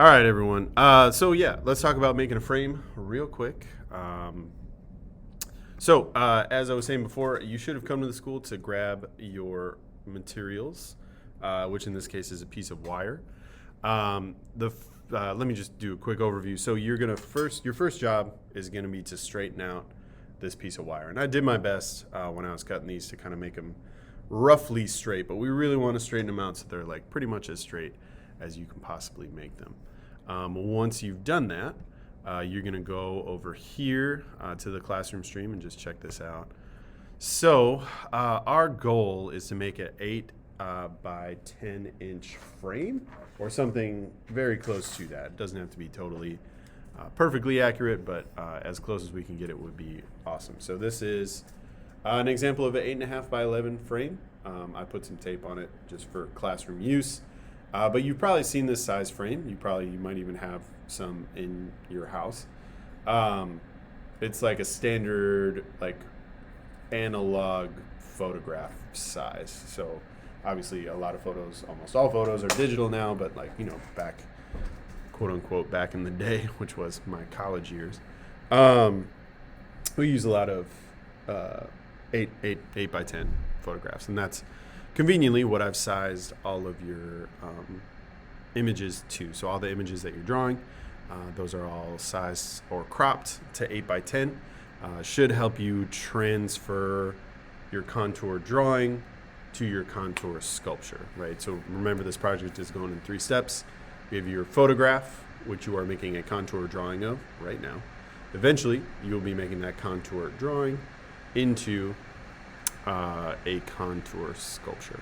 All right, everyone. So yeah, let's talk about making a frame real quick. As I was saying before, you should have come to the school to grab your materials, which in this case is a piece of wire. Let me just do a quick overview. So your first job is gonna be to straighten out this piece of wire, and I did my best when I was cutting these to kind of make them roughly straight, but we really want to straighten them out so they're like pretty much as straight as you can possibly make them. Once you've done that, you're going to go over here to the classroom stream and just check this out. So our goal is to make an 8 by 10 inch frame or something very close to that. It doesn't have to be totally perfectly accurate, but as close as we can get it would be awesome. So this is an example of an 8.5 by 11 frame. I put some tape on it just for classroom use. But you've probably seen this size frame. You might even have some in your house. It's like a standard analog photograph size. So obviously almost all photos are digital now, but back, quote unquote, back in the day, which was my college years, we use a lot of 8 by 10 photographs, and that's conveniently what I've sized all of your images to. So all the images that you're drawing, those are all sized or cropped to 8 by 10. Should help you transfer your contour drawing to your contour sculpture, right? So remember, this project is going in 3 steps. You have your photograph, which you are making a contour drawing of right now. Eventually, you will be making that contour drawing into a contour sculpture.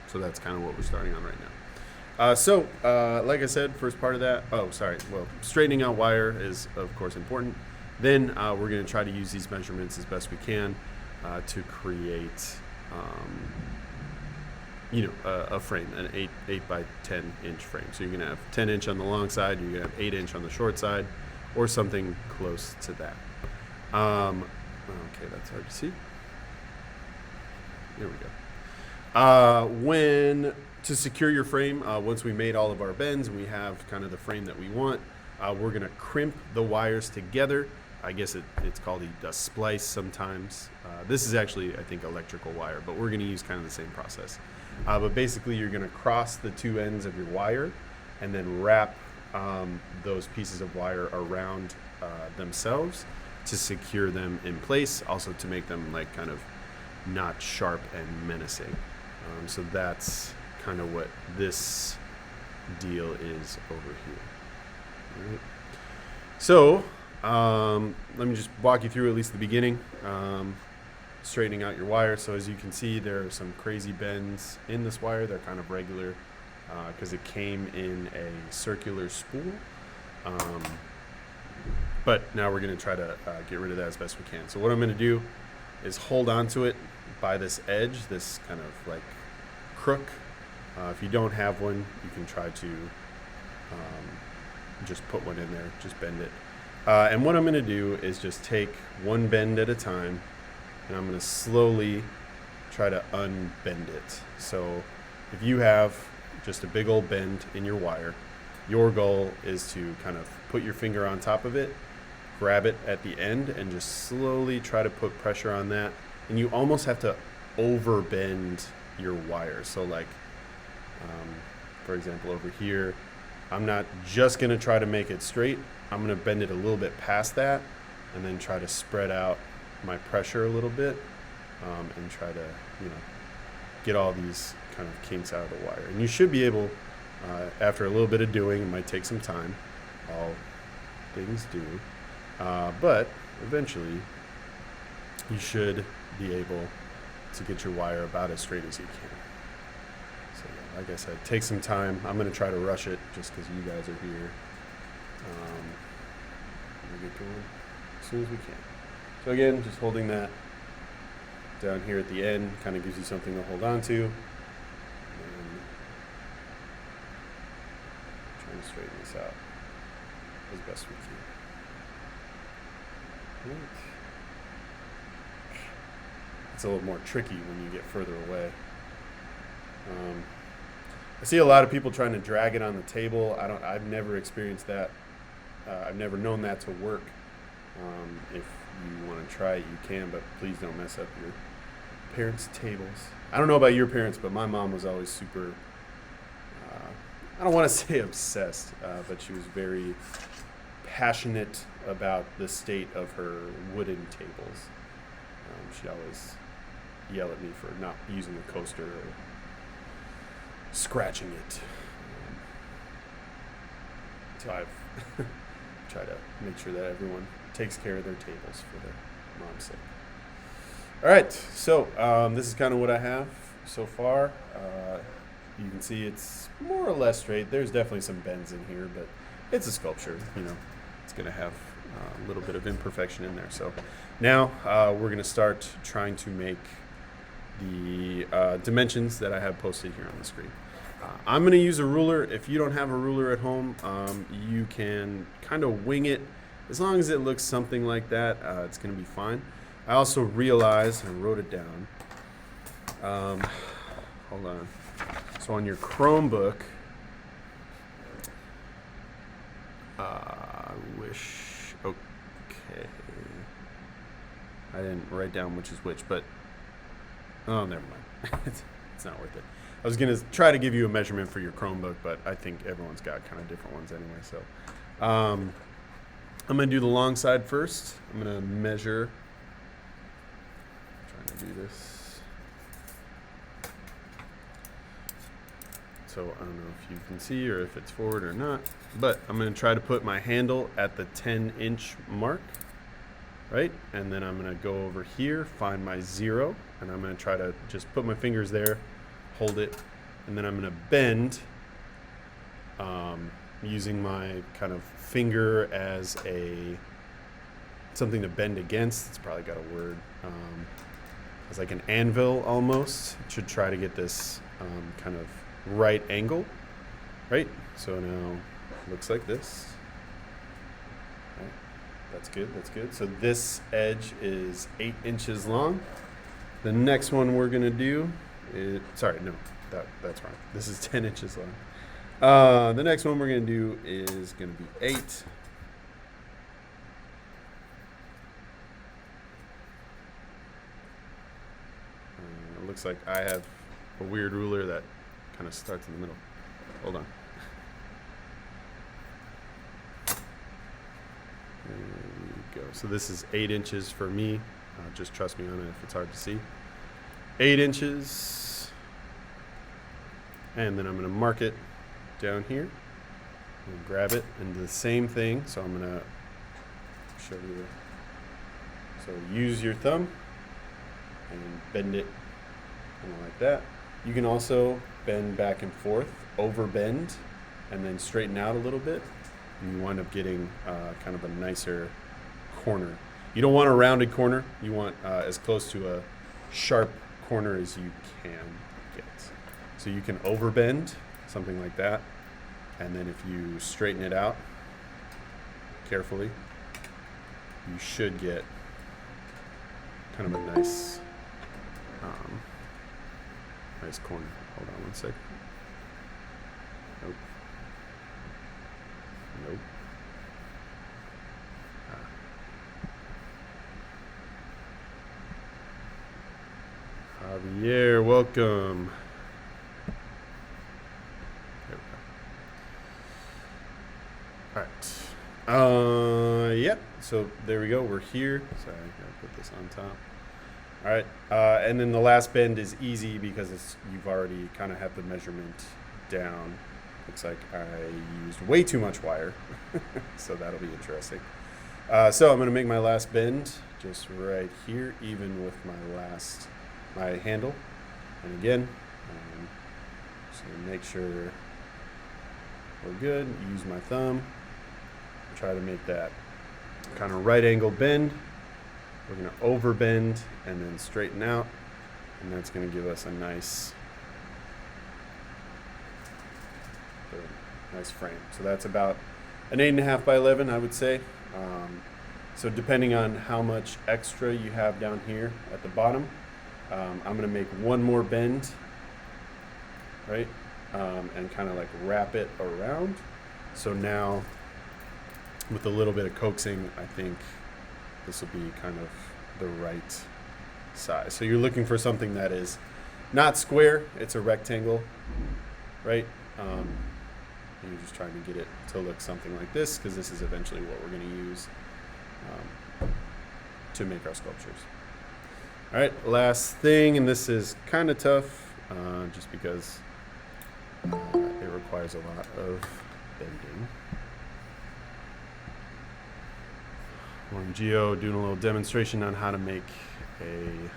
So that's kind of what we're starting on right now. Like I said, first part of that, straightening out wire is of course important. Then we're going to try to use these measurements as best we can to create a frame, an 8 by 10 inch frame. So you're going to have 10 inch on the long side, you're going to have 8 inch on the short side, or something close to that. Okay, that's hard to see. There we go. To secure your frame, once we made all of our bends and we have kind of the frame that we want, we're going to crimp the wires together. I guess it's called a splice sometimes. This is actually, I think, electrical wire, but we're going to use kind of the same process. But basically, you're going to cross the 2 ends of your wire and then wrap those pieces of wire around themselves to secure them in place, also to make them kind of not sharp and menacing. So that's kind of what this deal is over here. All right. So let me just walk you through at least the beginning, straightening out your wire. So as you can see, there are some crazy bends in this wire. They're kind of regular because it came in a circular spool. But now we're going to try to get rid of that as best we can. So what I'm going to do is hold on to it by this edge, this kind of crook. If you don't have one, you can try to just put one in there, just bend it. And what I'm going to do is just take one bend at a time, and I'm going to slowly try to unbend it. So if you have just a big old bend in your wire, your goal is to kind of put your finger on top of it, grab it at the end, and just slowly try to put pressure on that. And you almost have to overbend your wire. So for example, over here, I'm not just going to try to make it straight. I'm going to bend it a little bit past that and then try to spread out my pressure a little bit and try to, get all these kind of kinks out of the wire. And you should be able, after a little bit of doing, it might take some time, all things do, but eventually you should be able to get your wire about as straight as you can. So yeah, like I said, take some time. I'm going to try to rush it just because you guys are here. We'll get going as soon as we can. So again, just holding that down here at the end kind of gives you something to hold on to. And trying to straighten this out as best we can. Right. It's a little more tricky when you get further away. I see a lot of people trying to drag it on the table. I've never experienced that. I've never known that to work. If you want to try it, you can, but please don't mess up your parents' tables. I don't know about your parents, but my mom was always super, I don't want to say obsessed, but she was very passionate about the state of her wooden tables. She'd always yell at me for not using a coaster or scratching it. So I've tried to make sure that everyone takes care of their tables for their mom's sake. All right, so this is kind of what I have so far. You can see it's more or less straight. There's definitely some bends in here, but it's a sculpture, you know. It's going to have a little bit of imperfection in there. So now we're going to start trying to make the dimensions that I have posted here on the screen. I'm going to use a ruler. If you don't have a ruler at home, you can kind of wing it. As long as it looks something like that, it's going to be fine. I also realized, I wrote it down. Hold on. So on your Chromebook, okay. I didn't write down which is which, but, oh, never mind. It's not worth it. I was going to try to give you a measurement for your Chromebook, but I think everyone's got kind of different ones anyway. So I'm going to do the long side first. I'm going to measure. I'm trying to do this. So I don't know if you can see or if it's forward or not, but I'm going to try to put my handle at the 10-inch mark, right? And then I'm going to go over here, find my 0, and I'm going to try to just put my fingers there, hold it, and then I'm going to bend using my kind of finger as something to bend against. It's probably got a word. It's like an anvil almost. Should try to get this kind of right angle, right? So now it looks like this. Right. That's good, that's good. So this edge is 8 inches long. The next one we're gonna do is, sorry, no, that's wrong. This is 10 inches long. The next one we're gonna do is gonna be 8. It looks like I have a weird ruler that kind of starts in the middle. Hold on. There we go. So this is 8 inches for me. Just trust me on it if it's hard to see. 8 inches. And then I'm going to mark it down here. And grab it and do the same thing. So I'm going to show you. So use your thumb and bend it like that. You can also bend back and forth, over bend, and then straighten out a little bit. And you wind up getting kind of a nicer corner. You don't want a rounded corner. You want as close to a sharp corner as you can get. So you can overbend, something like that. And then if you straighten it out carefully, you should get kind of a nice nice corner. Hold on one sec. Nope. Nope. Javier, welcome. There we go. All right. Yep. So there we go. We're here. Sorry, I gotta put this on top. All right, and then the last bend is easy because you've already kind of have the measurement down. Looks like I used way too much wire, so that'll be interesting. So I'm going to make my last bend just right here, even with my handle. And again, just going to make sure we're good. Use my thumb. Try to make that kind of right angle bend. We're going to overbend and then straighten out, and that's going to give us a nice frame. So that's about an 8.5 by 11, I would say. So depending on how much extra you have down here at the bottom, I'm going to make one more bend, right? and kind of like wrap it around. So now with a little bit of coaxing, I think this will be kind of the right size. So you're looking for something that is not square, it's a rectangle, right? You're just trying to get it to look something like this, because this is eventually what we're going to use to make our sculptures. All right, last thing, and this is kind of tough just because it requires a lot of bending. Warren Geo doing a little demonstration on how to make a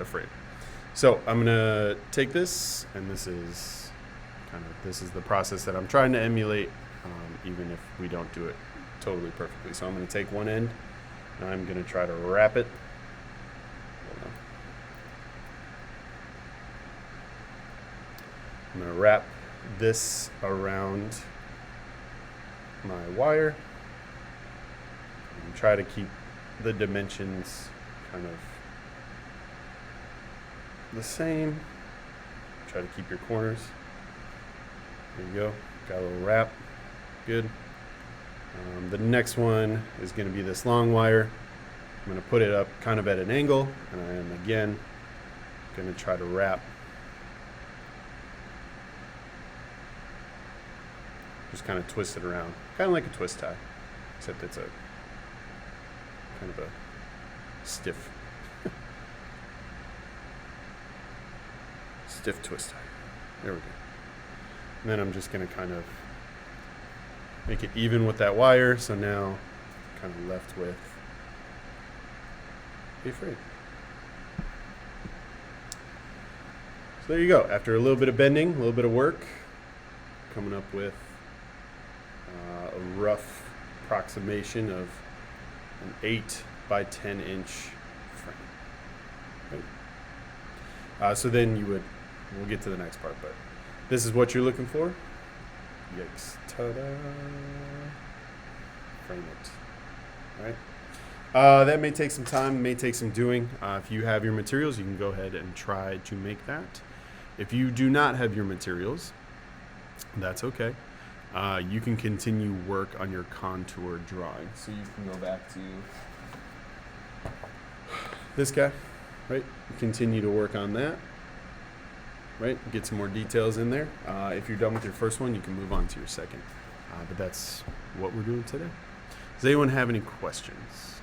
frame. So I'm gonna take this, and this is the process that I'm trying to emulate, even if we don't do it totally perfectly. So I'm gonna take one end, and I'm gonna try to wrap it. I'm gonna wrap this around my wire and try to keep the dimensions kind of the same. Try to keep your corners. There you go. Got a little wrap. Good. The next one is going to be this long wire. I'm going to put it up kind of at an angle, and I am again going to try to wrap. Just kind of twist it around, kind of like a twist tie, except it's a kind of a stiff twist tie. There we go. And then I'm just going to kind of make it even with that wire. So now I'm kind of left with a frame. So there you go. After a little bit of bending, a little bit of work, coming up with a rough approximation of an 8 by 10 inch frame. Right. So then we'll get to the next part, but this is what you're looking for. Yikes. Ta-da. Frame it. All right. That may take some time, may take some doing. If you have your materials, you can go ahead and try to make that. If you do not have your materials, that's okay. You can continue work on your contour drawing. So you can go back to this guy, right? Continue to work on that, right? Get some more details in there. If you're done with your first one, you can move on to your second. But that's what we're doing today. Does anyone have any questions?